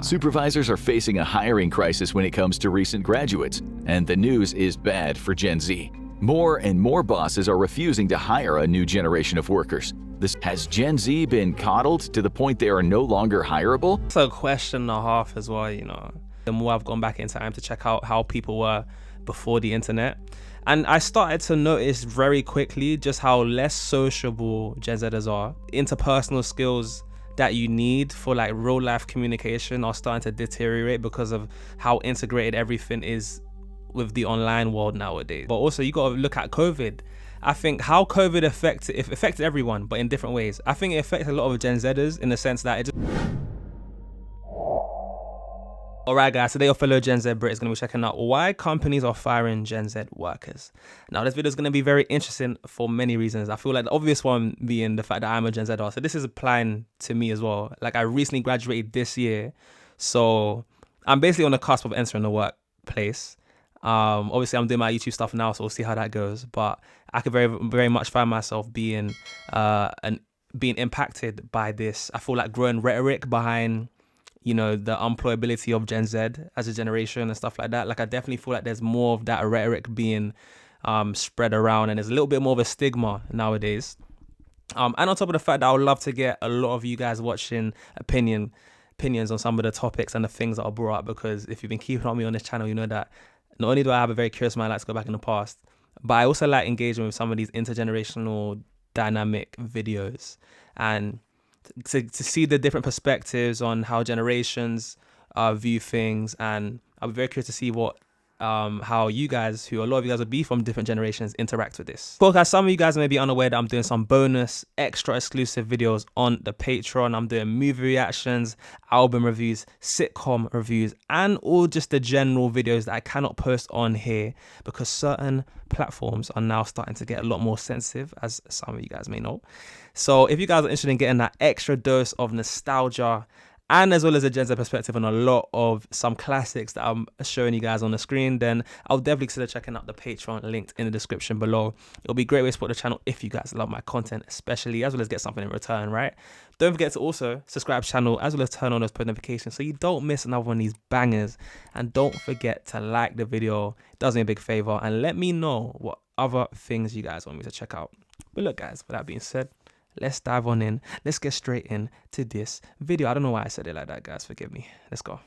Supervisors are facing a hiring crisis when it comes to recent graduates, and the news is bad for Gen Z. More and more bosses are refusing to hire a new generation of workers. Has Gen Z been coddled to the point they are no longer hireable? It's a question and a half as well, you know. The more I've gone back in time to check out how people were before the internet, and I started to notice very quickly just how less sociable Gen Zers are. Interpersonal skills that you need for like real life communication are starting to deteriorate because of how integrated everything is with the online world nowadays. But also you got to look at COVID. I think how COVID affected everyone, but in different ways. I think it affected a lot of Gen Zers in the sense that it just... Alright guys, today your fellow Gen Z Brit is going to be checking out why companies are firing Gen Z workers. Now this video is going to be very interesting for many reasons. I feel like the obvious one being the fact that I'm a Gen Zer. So this is applying to me as well. Like I recently graduated this year. So I'm basically on the cusp of entering the workplace. Obviously I'm doing my YouTube stuff now, so we'll see how that goes. But I could very much find myself being impacted by this. I feel like growing rhetoric behind, you know, the employability of Gen Z as a generation and stuff like that. Like I definitely feel like there's more of that rhetoric being spread around, and there's a little bit more of a stigma nowadays. And on top of the fact that I would love to get a lot of you guys watching opinions on some of the topics and the things that are brought up, because if you've been keeping on me on this channel, you know that not only do I have a very curious mind, I like to go back in the past, but I also like engaging with some of these intergenerational dynamic videos and to see the different perspectives on how generations view things. And I'll be very curious to see what how you guys, a lot of you guys would be from different generations, interact with this. But guys, some of you guys may be unaware that I'm doing some bonus extra exclusive videos on the Patreon. I'm doing movie reactions, album reviews, sitcom reviews, and all just the general videos that I cannot post on here because certain platforms are now starting to get a lot more sensitive, as some of you guys may know. So if you guys are interested in getting that extra dose of nostalgia, and as well as a Gen Z perspective on a lot of some classics that I'm showing you guys on the screen, then I'll definitely consider checking out the Patreon linked in the description below. It'll be a great way to support the channel if you guys love my content, especially, as well as get something in return, right? Don't forget to also subscribe to the channel, as well as turn on those post notifications so you don't miss another one of these bangers. And don't forget to like the video. It does me a big favor, and let me know what other things you guys want me to check out. But look guys, with that being said, let's dive on in. Let's get straight into this video. I don't know why I said it like that, guys. Forgive me. Let's go.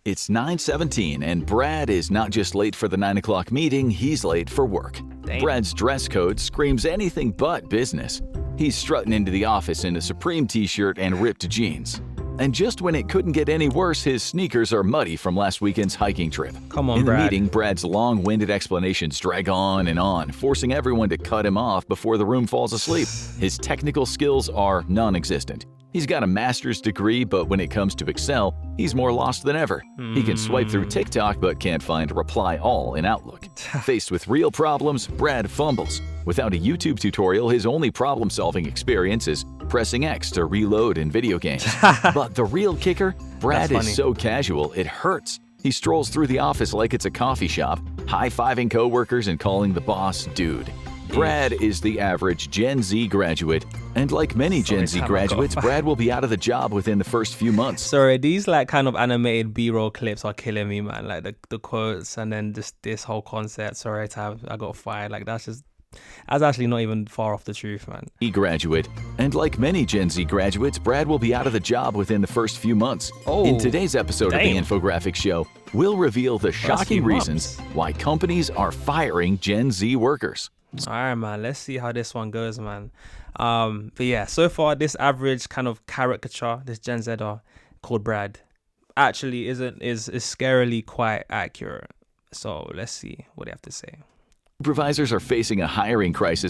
It's 9:17 and Brad is not just late for the 9 o'clock meeting, he's late for work. Damn. Brad's dress code screams anything but business. He's strutting into the office in a Supreme t-shirt and ripped jeans. And just when it couldn't get any worse, his sneakers are muddy from last weekend's hiking trip. Come on, In the Brad. meeting, Brad's long-winded explanations drag on and on, forcing everyone to cut him off before the room falls asleep. His technical skills are non-existent. He's got a master's degree, but when it comes to Excel, he's more lost than ever. He can swipe through TikTok, but can't find reply all in Outlook. Faced with real problems, Brad fumbles. Without a YouTube tutorial, his only problem-solving experience is pressing X to reload in video games. But the real kicker, Brad is so casual, it hurts. He strolls through the office like it's a coffee shop, high-fiving coworkers and calling the boss dude. Brad is the average Gen Z graduate, and like many Gen Z graduates, Brad will be out of the job within the first few months. Sorry, these like kind of animated B-roll clips are killing me, man. Like the quotes and then just this whole concept. Sorry, I got fired. Like that's actually not even far off the truth, man. Graduate, and like many Gen Z graduates, Brad will be out of the job within the first few months. In today's episode of the Infographic Show, we'll reveal the shocking reasons why companies are firing Gen Z workers. All right, man, let's see how this one goes, man. But yeah, so far this average kind of caricature, this Gen Zer called Brad, actually is scarily quite accurate. So let's see what they have to say. Supervisors are facing a hiring crisis.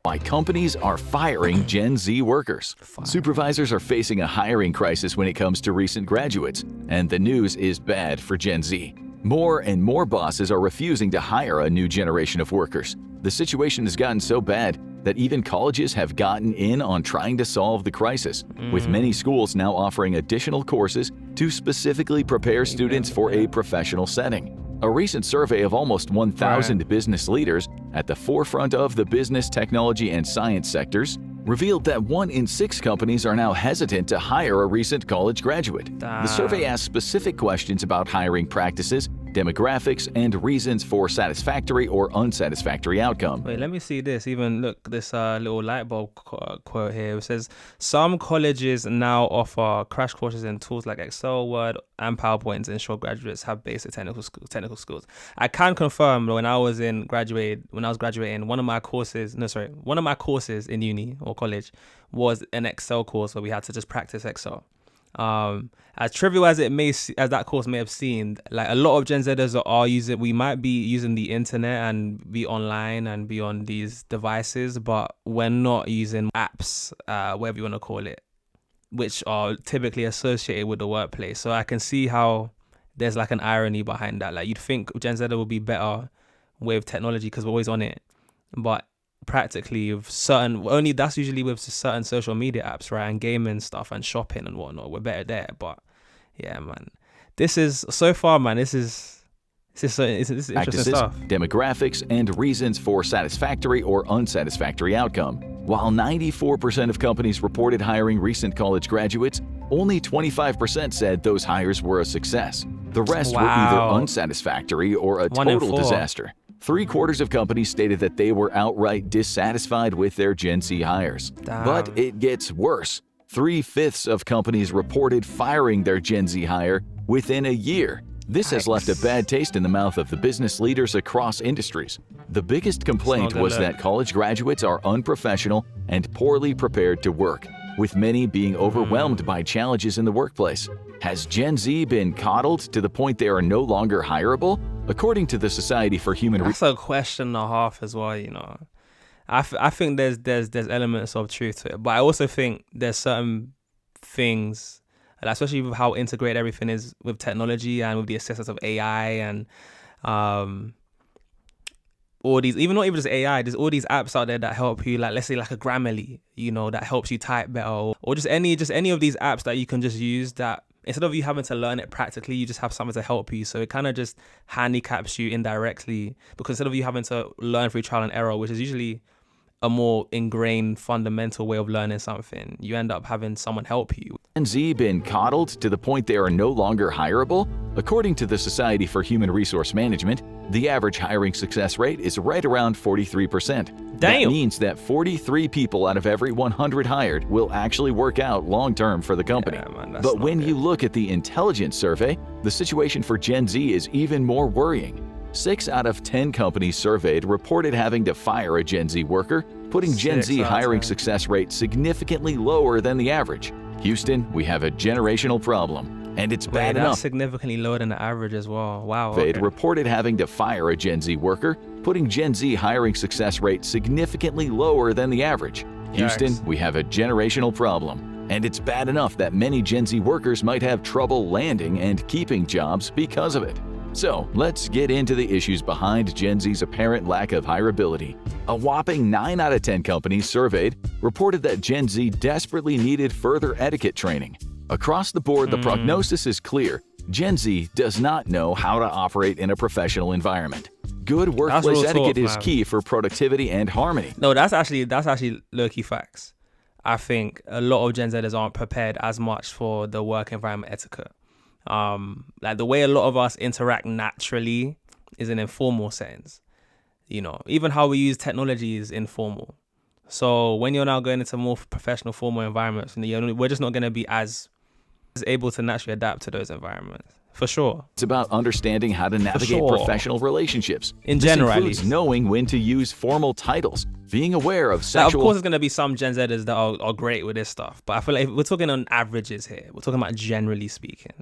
Why companies are firing Gen Z workers. Supervisors are facing a hiring crisis when it comes to recent graduates, and the news is bad for Gen Z. More and more bosses are refusing to hire a new generation of workers. The situation has gotten so bad that even colleges have gotten in on trying to solve the crisis, with many schools now offering additional courses to specifically prepare students for a professional setting. A recent survey of almost 1,000 business leaders at the forefront of the business, technology, and science sectors revealed that 1 in 6 companies are now hesitant to hire a recent college graduate. The survey asked specific questions about hiring practices, demographics, and reasons for satisfactory or unsatisfactory outcome. Wait, let me see this. Even look, this little light bulb quote here. It says, some colleges now offer crash courses in tools like Excel, Word, and PowerPoint to ensure graduates have basic technical skills. I can confirm that when I was graduating, one of my courses in uni or college was an Excel course where we had to just practice Excel. As trivial as that course may have seemed, like a lot of Gen Zers we might be using the internet and be online and be on these devices, but we're not using apps, whatever you want to call it, which are typically associated with the workplace. So I can see how there's like an irony behind that. Like, you'd think Gen Z will be better with technology because we're always on it, but practically that's usually with certain social media apps, right, and gaming stuff and shopping and whatnot, we're better there. But yeah, man, this is interesting stuff. Demographics, and reasons for satisfactory or unsatisfactory outcome. While 94% of companies reported hiring recent college graduates, only 25% said those hires were a success. The rest were either unsatisfactory or a total disaster. 3/4 of companies stated that they were outright dissatisfied with their Gen Z hires. But it gets worse. 3/5 of companies reported firing their Gen Z hire within a year. This has left a bad taste in the mouth of the business leaders across industries. The biggest complaint was that college graduates are unprofessional and poorly prepared to work, with many being overwhelmed by challenges in the workplace. Has Gen Z been coddled to the point they are no longer hireable? According to the Society for Human That's a question and a half as well, you know. I think there's elements of truth to it, but I also think there's certain things, especially with how integrated everything is with technology and with the assistance of AI and all these, not even just AI, there's all these apps out there that help you, like let's say like a Grammarly, you know, that helps you type better, or just any of these apps that you can just use that instead of you having to learn it practically, you just have something to help you. So it kind of just handicaps you indirectly, because instead of you having to learn through trial and error, which is usually a more ingrained fundamental way of learning something, you end up having someone help you. Gen Z been coddled to the point they are no longer hireable? According to the Society for Human Resource Management, the average hiring success rate is right around 43%. Damn. That means that 43 people out of every 100 hired will actually work out long-term for the company. Yeah, man, but when you look at the intelligence survey, the situation for Gen Z is even more worrying. 6 out of 10 companies surveyed reported having to fire a Gen Z worker, putting Gen Z hiring success rate significantly lower than the average. Houston, we have a generational problem, and it's bad enough. That's significantly lower than the average as well. Wow. They reported having to fire a Gen Z worker, putting Gen Z hiring success rate significantly lower than the average. Houston, we have a generational problem, and it's bad enough that many Gen Z workers might have trouble landing and keeping jobs because of it. So let's get into the issues behind Gen Z's apparent lack of hireability. A whopping 9 out of 10 companies surveyed reported that Gen Z desperately needed further etiquette training. Across the board, the prognosis is clear. Gen Z does not know how to operate in a professional environment. Good workplace etiquette is key for productivity and harmony. No, that's actually low-key facts. I think a lot of Gen Zers aren't prepared as much for the work environment etiquette. Like the way a lot of us interact naturally is in informal settings. You know, even how we use technology is informal. So when you're now going into more professional, formal environments, we're just not going to be as able to naturally adapt to those environments. For sure. It's about understanding how to navigate professional relationships. In general, this includes knowing when to use formal titles, being aware of sexual... Now, of course, there's going to be some Gen Zers that are great with this stuff, but I feel like if we're talking on averages here. We're talking about generally speaking.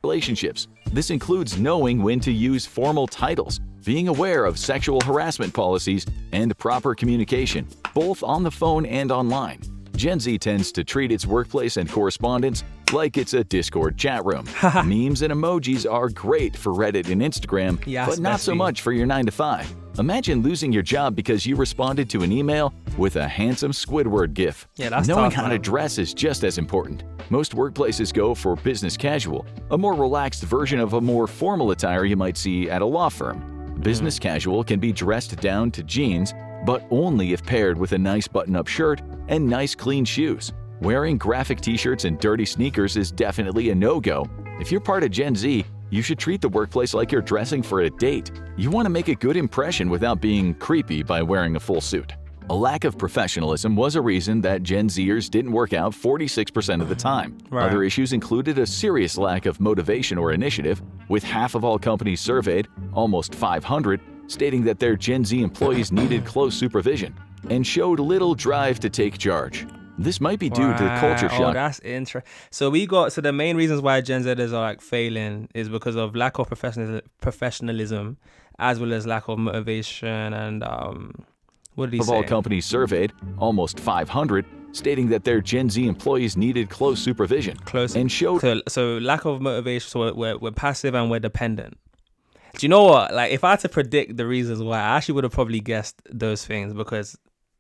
Relationships. This includes knowing when to use formal titles, being aware of sexual harassment policies, and proper communication, both on the phone and online. Gen Z tends to treat its workplace and correspondence like it's a Discord chat room. Memes and emojis are great for Reddit and Instagram, but not so much for your 9-to-5. Imagine losing your job because you responded to an email with a handsome Squidward gif. Knowing how to dress is just as important. Most workplaces go for business casual, a more relaxed version of a more formal attire you might see at a law firm. Business casual can be dressed down to jeans, but only if paired with a nice button-up shirt and nice clean shoes. Wearing graphic t-shirts and dirty sneakers is definitely a no-go. If you're part of Gen Z, you should treat the workplace like you're dressing for a date. You want to make a good impression without being creepy by wearing a full suit. A lack of professionalism was a reason that Gen Zers didn't work out 46% of the time. Right. Other issues included a serious lack of motivation or initiative, with half of all companies surveyed, almost 500, stating that their Gen Z employees needed close supervision and showed little drive to take charge. This might be due to the culture shock. Oh, that's interesting. So the main reasons why Gen Zers are like failing is because of lack of professionalism, as well as lack of motivation and what did he say? Of all companies surveyed, almost 500, stating that their Gen Z employees needed close supervision and showed. So lack of motivation. So we're passive and we're dependent. Do you know what? Like, if I had to predict the reasons why, I actually would have probably guessed those things because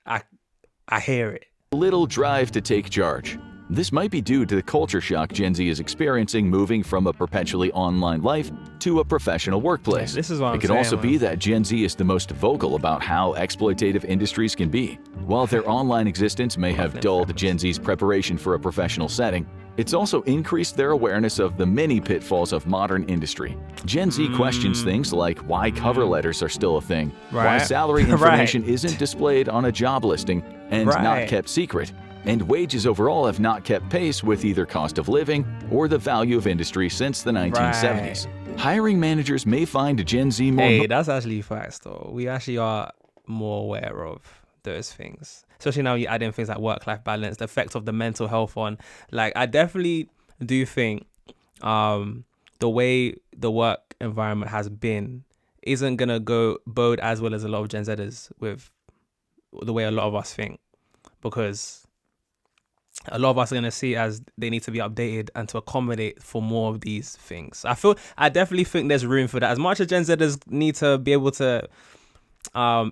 I hear it. Little drive to take charge. This might be due to the culture shock Gen Z is experiencing moving from a perpetually online life to a professional workplace. This is what It could also be that Gen Z is the most vocal about how exploitative industries can be. While their online existence may have dulled Gen Z's preparation for a professional setting, it's also increased their awareness of the many pitfalls of modern industry. Gen Z questions things like why cover letters are still a thing, why salary information isn't displayed on a job listing and not kept secret, and wages overall have not kept pace with either cost of living or the value of industry since the 1970s. Hiring managers may find Gen Z more... Hey, that's actually facts though. We actually are more aware of those things. Especially now you add in things like work-life balance, the effect of the mental health on... Like, I definitely do think the way the work environment has been isn't going to bode as well as a lot of Gen Zers with the way a lot of us think. Because a lot of us are going to see it as they need to be updated and to accommodate for more of these things. I definitely think there's room for that. As much as Gen Zers need to be able to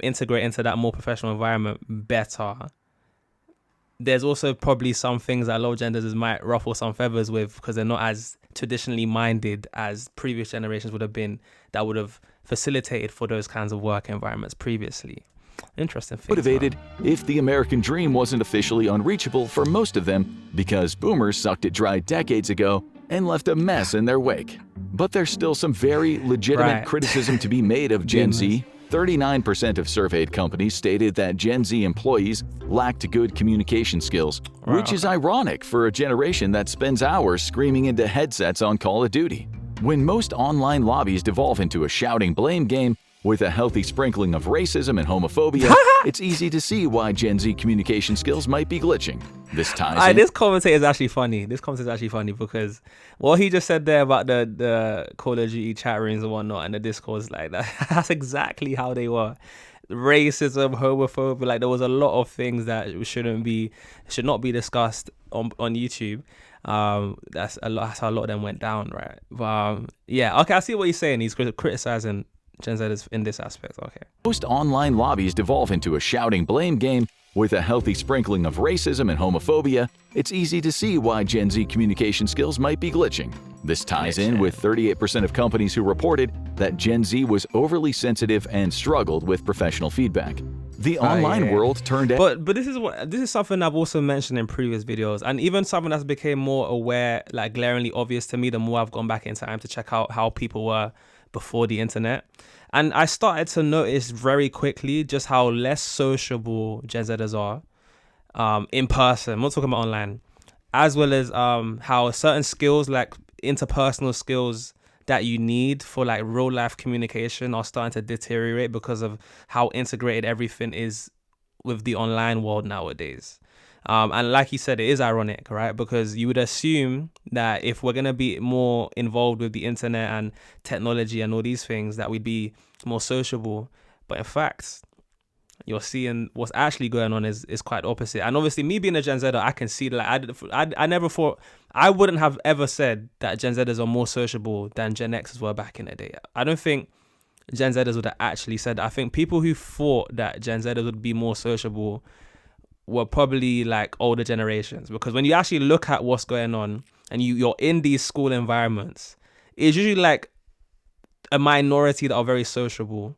integrate into that more professional environment better, there's also probably some things that a lot of Gen Zers might ruffle some feathers with because they're not as traditionally minded as previous generations would have been, that would have facilitated for those kinds of work environments previously. Interesting thing. Motivated if the American dream wasn't officially unreachable for most of them because boomers sucked it dry decades ago and left a mess in their wake. But there's still some very legitimate criticism to be made of Gen Z. 39% of surveyed companies stated that Gen Z employees lacked good communication skills, which is ironic for a generation that spends hours screaming into headsets on Call of Duty. When most online lobbies devolve into a shouting blame game, with a healthy sprinkling of racism and homophobia, it's easy to see why Gen Z communication skills might be glitching. This ties in... This commentator is actually funny. Because what he just said there about the Call of Duty chat rooms and whatnot and the Discords, like that's exactly how they were. Racism, homophobia, like there was a lot of things that should not be discussed on YouTube. That's how a lot of them went down, right? But yeah, okay, I see what he's saying. He's criticizing Gen Z is in this aspect. Okay. Most online lobbies devolve into a shouting blame game with a healthy sprinkling of racism and homophobia. It's easy to see why Gen Z communication skills might be glitching. This ties in with 38% of companies who reported that Gen Z was overly sensitive and struggled with professional feedback. The online world turned out. But this is something I've also mentioned in previous videos, and even something that's became more aware, like glaringly obvious to me the more I've gone back in time to check out how people were before the internet. And I started to notice very quickly just how less sociable Gen Zers are in person. I'm not talking about online. As well as how certain skills like interpersonal skills that you need for like real life communication are starting to deteriorate because of how integrated everything is with the online world nowadays. And like you said, it is ironic, right? Because you would assume that if we're going to be more involved with the internet and technology and all these things, that we'd be more sociable. But in fact, you're seeing what's actually going on is quite opposite. And obviously, me being a Gen Zer, I can see that I never thought, I wouldn't have ever said that Gen Zers are more sociable than Gen Xers were back in the day. I don't think Gen Zers would have actually said that. I think people who thought that Gen Zers would be more sociable were probably like older generations, because when you actually look at what's going on and you're in these school environments, it's usually like a minority that are very sociable,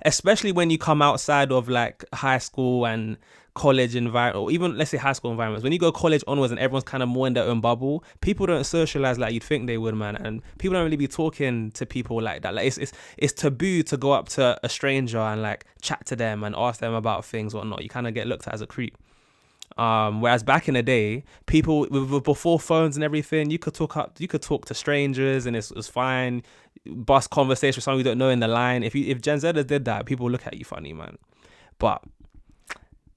especially when you come outside of like high school and college environment, or even let's say high school environments, when you go college onwards and everyone's kind of more in their own bubble, people don't socialize like you'd think they would, man. And people don't really be talking to people like that. Like it's taboo to go up to a stranger and like chat to them and ask them about things or not. You kind of get looked at as a creep. Whereas back in the day, people before phones and everything, you could talk to strangers and it's fine. Bust conversation with someone you don't know in the line. If Gen Zers did that, people look at you funny, man. But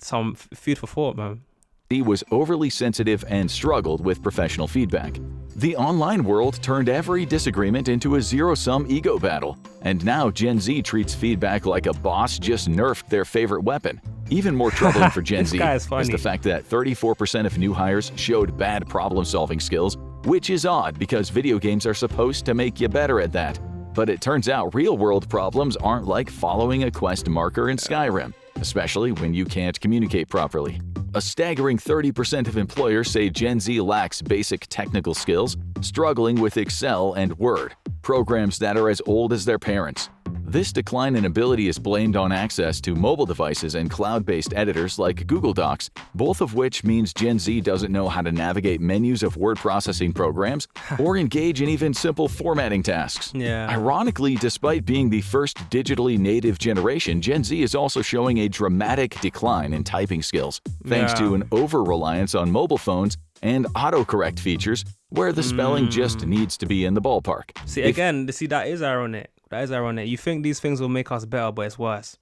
some food for thought, man. He was overly sensitive and struggled with professional feedback. The online world turned every disagreement into a zero-sum ego battle, and now Gen Z treats feedback like a boss just nerfed their favorite weapon. Even more troubling for Gen Z is the fact that 34% of new hires showed bad problem-solving skills, which is odd because video games are supposed to make you better at that. But it turns out real-world problems aren't like following a quest marker in Skyrim, especially when you can't communicate properly. A staggering 30% of employers say Gen Z lacks basic technical skills, struggling with Excel and Word, programs that are as old as their parents. This decline in ability is blamed on access to mobile devices and cloud-based editors like Google Docs, both of which means Gen Z doesn't know how to navigate menus of word processing programs or engage in even simple formatting tasks. Ironically, despite being the first digitally native generation, Gen Z is also showing a dramatic decline in typing skills, thanks to an over-reliance on mobile phones and autocorrect features where the spelling just needs to be in the ballpark. That is ironic. That is ironic. You think these things will make us better, but it's worse.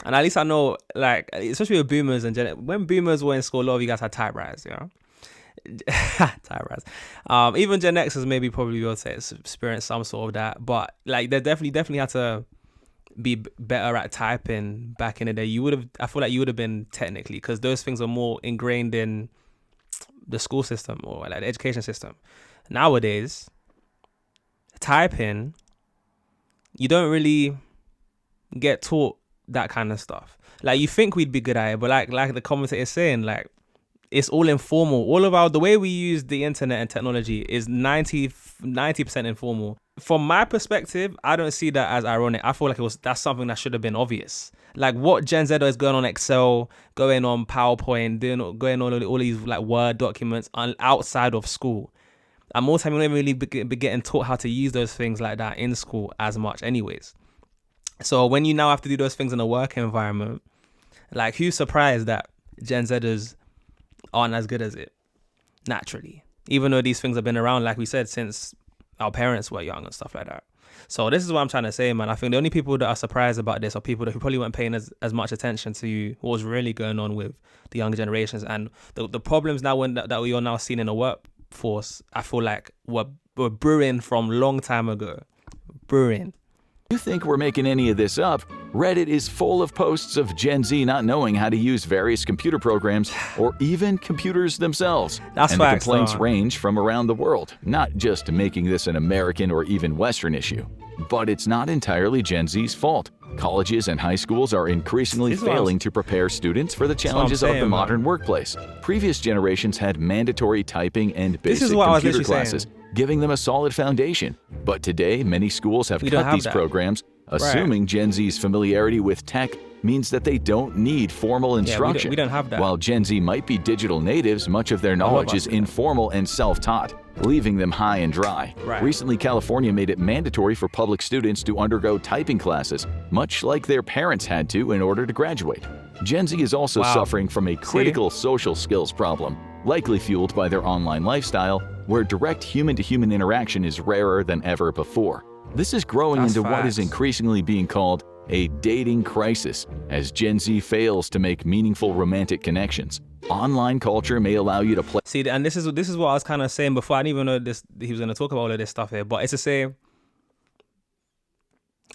And at least I know, like, especially with boomers and when boomers were in school, a lot of you guys had typewriters, you know? Typewriters. Even Gen Xers maybe probably will say experience some sort of that, but like they definitely had to be better at typing back in the day. I feel like you would have been technically, because those things are more ingrained in the school system or like the education system. Nowadays, typing, you don't really get taught that kind of stuff. Like, you think we'd be good at it, but like the commentator is saying, like, it's all informal. The way we use the internet and technology is 90% informal. From my perspective, I don't see that as ironic. I feel like that's something that should have been obvious. Like, what Gen Z is going on Excel, going on PowerPoint, going on all these like Word documents outside of school. And more time, you don't really be getting taught how to use those things like that in school as much anyways. So when you now have to do those things in a work environment, like, who's surprised that Gen Zers aren't as good as it naturally? Even though these things have been around, like we said, since our parents were young and stuff like that. So this is what I'm trying to say, man. I think the only people that are surprised about this are people who probably weren't paying as much attention to what was really going on with the younger generations. And the problems now that we are now seeing in the workforce, I feel like were brewing from long time ago. Brewing. You think we're making any of this up? Reddit is full of posts of Gen Z not knowing how to use various computer programs or even computers themselves. That's and facts, the complaints range from around the world, not just making this an American or even Western issue. But it's not entirely Gen Z's fault. Colleges and high schools are increasingly failing to prepare students for the challenges of the modern workplace. Previous generations had mandatory typing and basic computer classes, giving them a solid foundation. But today, many schools have cut these programs, assuming Gen Z's familiarity with tech means that they don't need formal instruction. We don't have that. While Gen Z might be digital natives, much of their knowledge is informal and self-taught, leaving them high and dry. Recently, California made it mandatory for public students to undergo typing classes, much like their parents had to in order to graduate. Gen Z is also suffering from a critical social skills problem, likely fueled by their online lifestyle, where direct human-to-human interaction is rarer than ever before. This is growing into what is increasingly being called a dating crisis, as Gen Z fails to make meaningful romantic connections. Online culture may allow you to play. See, and this is what I was kind of saying before. I didn't even know he was going to talk about all of this stuff here, but it's to say,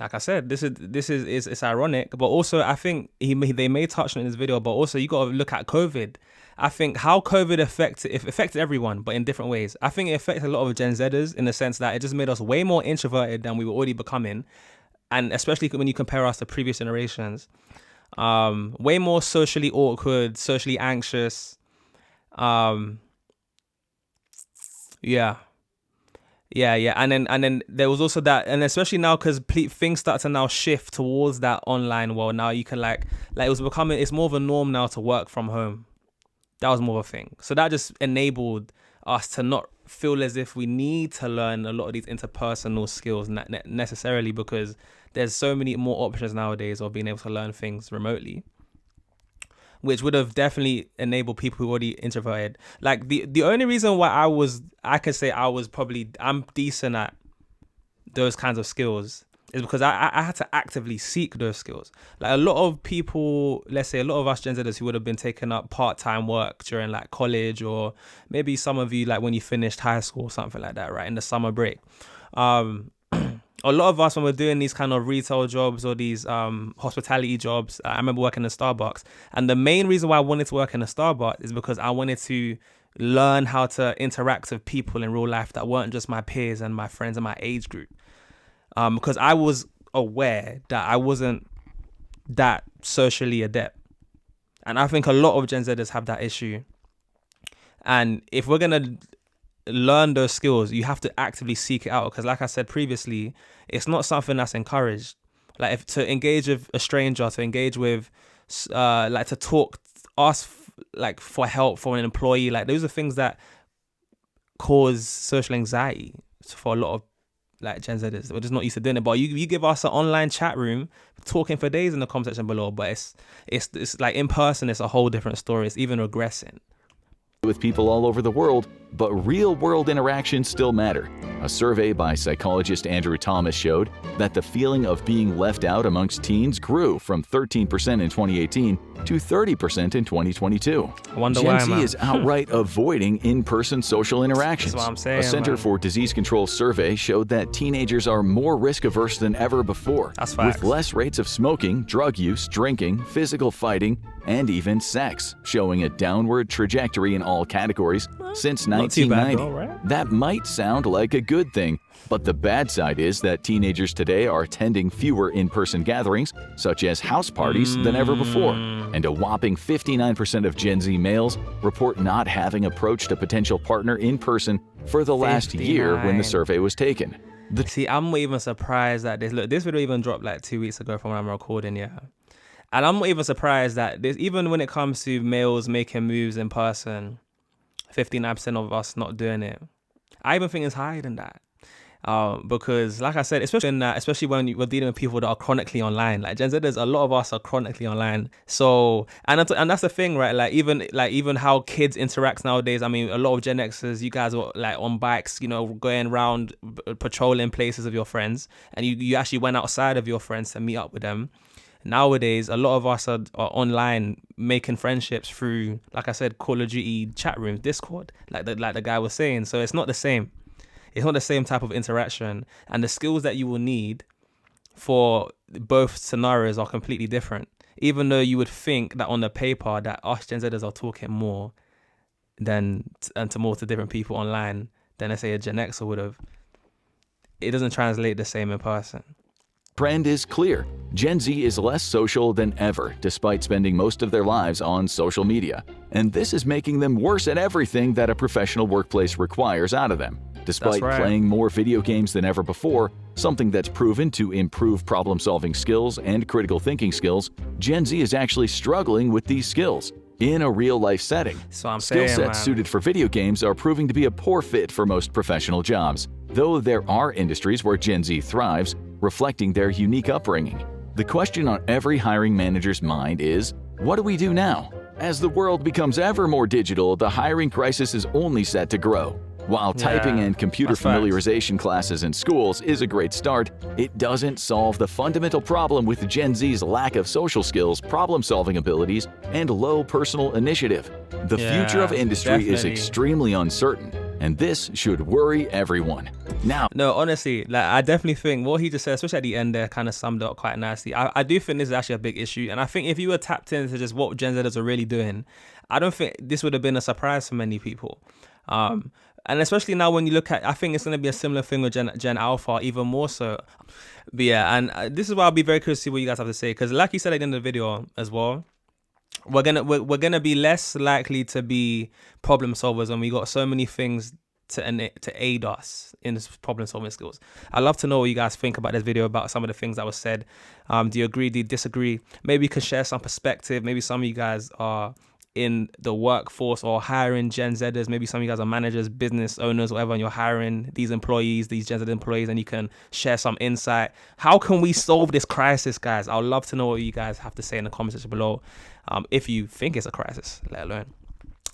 like I said, it's ironic, but also I think they may touch on it in this video, but also you got to look at COVID. I think how COVID affected everyone, but in different ways. I think it affected a lot of Gen Zers in the sense that it just made us way more introverted than we were already becoming. And especially when you compare us to previous generations, way more socially awkward, socially anxious. And then there was also that, and especially now because things start to now shift towards that online world. Now you can like like it's more of a norm now to work from home. That was more of a thing. So that just enabled us to not feel as if we need to learn a lot of these interpersonal skills necessarily, because there's so many more options nowadays of being able to learn things remotely, which would have definitely enabled people who are already introverted. Like the only reason why I'm decent at those kinds of skills is because I had to actively seek those skills. Like a lot of people, let's say a lot of us Gen Zers who would have been taking up part-time work during like college, or maybe some of you like when you finished high school or something like that, right, in the summer break. A lot of us, when we're doing these kind of retail jobs or these hospitality jobs, I remember working in Starbucks. And the main reason why I wanted to work in a Starbucks is because I wanted to learn how to interact with people in real life that weren't just my peers and my friends and my age group. Because I was aware that I wasn't that socially adept. And I think a lot of Gen Zers have that issue. And if we're going to learn those skills, you have to actively seek it out, because like I said previously, it's not something that's encouraged. Like if to engage with a stranger, to engage with like to talk, ask like for help from an employee, like those are things that cause social anxiety for a lot of like Gen Zers. We're just not used to doing it. But you give us an online chat room, talking for days in the comment section below, but it's like in person, it's a whole different story. It's even regressing with people all over the world, but real-world interactions still matter. A survey by psychologist Andrew Thomas showed that the feeling of being left out amongst teens grew from 13% in 2018 to 30% in 2022. I wonder Gen why, Z man. is outright avoiding in-person social interactions. That's what I'm saying, A Center man. for Disease Control survey showed that teenagers are more risk-averse than ever before, That's facts. with less rates of smoking, drug use, drinking, physical fighting, and even sex, showing a downward trajectory in all categories since Not too bad 1990. though, right? That might sound like a good thing, but the bad side is that teenagers today are attending fewer in-person gatherings, such as house parties, than ever before. And a whopping 59% of Gen Z males report not having approached a potential partner in person for the last year when the 59. survey was taken. See, I'm not even surprised that this video even dropped like 2 weeks ago from when I'm recording, yeah. And I'm not even surprised that this, even when it comes to males making moves in person, 59% of us not doing it. I even think it's higher than that. Because like I said, especially when we're dealing with people that are chronically online, like Gen Zers, a lot of us are chronically online. So, and that's the thing, right? Like even how kids interact nowadays. I mean, a lot of Gen Xers, you guys were like on bikes, you know, going around patrolling places with your friends, and you actually went outside of your friends to meet up with them. Nowadays, a lot of us are online making friendships through, like I said, Call of Duty chat rooms, Discord, like the guy was saying. So it's not the same. It's not the same type of interaction, and the skills that you will need for both scenarios are completely different. Even though you would think that on the paper that us Gen Zers are talking more to different people online than, let's say, a Gen Xer would have, it doesn't translate the same in person. Trend is clear. Gen Z is less social than ever, despite spending most of their lives on social media. And this is making them worse at everything that a professional workplace requires out of them. Despite playing more video games than ever before, something that's proven to improve problem-solving skills and critical thinking skills, Gen Z is actually struggling with these skills in a real-life setting. So Skill sets suited for video games are proving to be a poor fit for most professional jobs, though there are industries where Gen Z thrives, reflecting their unique upbringing. The question on every hiring manager's mind is, what do we do now? As the world becomes ever more digital, the hiring crisis is only set to grow. While typing and computer familiarization classes in schools is a great start, it doesn't solve the fundamental problem with Gen Z's lack of social skills, problem-solving abilities, and low personal initiative. The future of industry is extremely uncertain, and this should worry everyone. Now, no, honestly, like I definitely think what he just said, especially at the end there, kind of summed it up quite nicely. I do think this is actually a big issue, and I think if you were tapped into just what Gen Zers are really doing, I don't think this would have been a surprise for many people. And especially now when you look at, I think it's going to be a similar thing with Gen Alpha, even more so. But yeah, and this is why I'll be very curious to see what you guys have to say, because like you said at the end of the video as well, we're gonna be less likely to be problem solvers when we got so many things to aid us in this problem solving skills. I'd love to know what you guys think about this video, about some of the things that was said. Do you agree? Do you disagree? Maybe you can share some perspective. Maybe some of you guys are in the workforce or hiring Gen Zers. Maybe some of you guys are managers, business owners, whatever, and you're hiring these employees, these Gen Z employees, and you can share some insight. How can we solve this crisis, guys? I'd love to know what you guys have to say in the comment section below. If you think it's a crisis, let alone.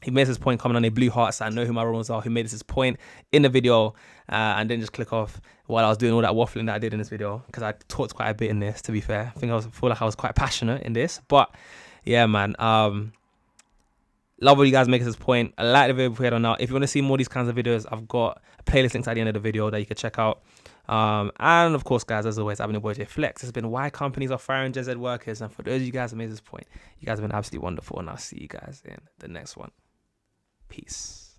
He made his point coming on a blue heart, so I know who my roles are, who made his point in the video, and then just click off while I was doing all that waffling that I did in this video, because I talked quite a bit in this, to be fair. I feel like I was quite passionate in this, but yeah, man. Love what you guys make his point. I like the video before you head on out. If you want to see more of these kinds of videos, I've got a playlist linked at the end of the video that you can check out. And of course, guys, as always, I've been your boy JayFlex. This has been why companies are firing Gen Z workers. And for those of you guys who made this point, you guys have been absolutely wonderful. And I'll see you guys in the next one. Peace.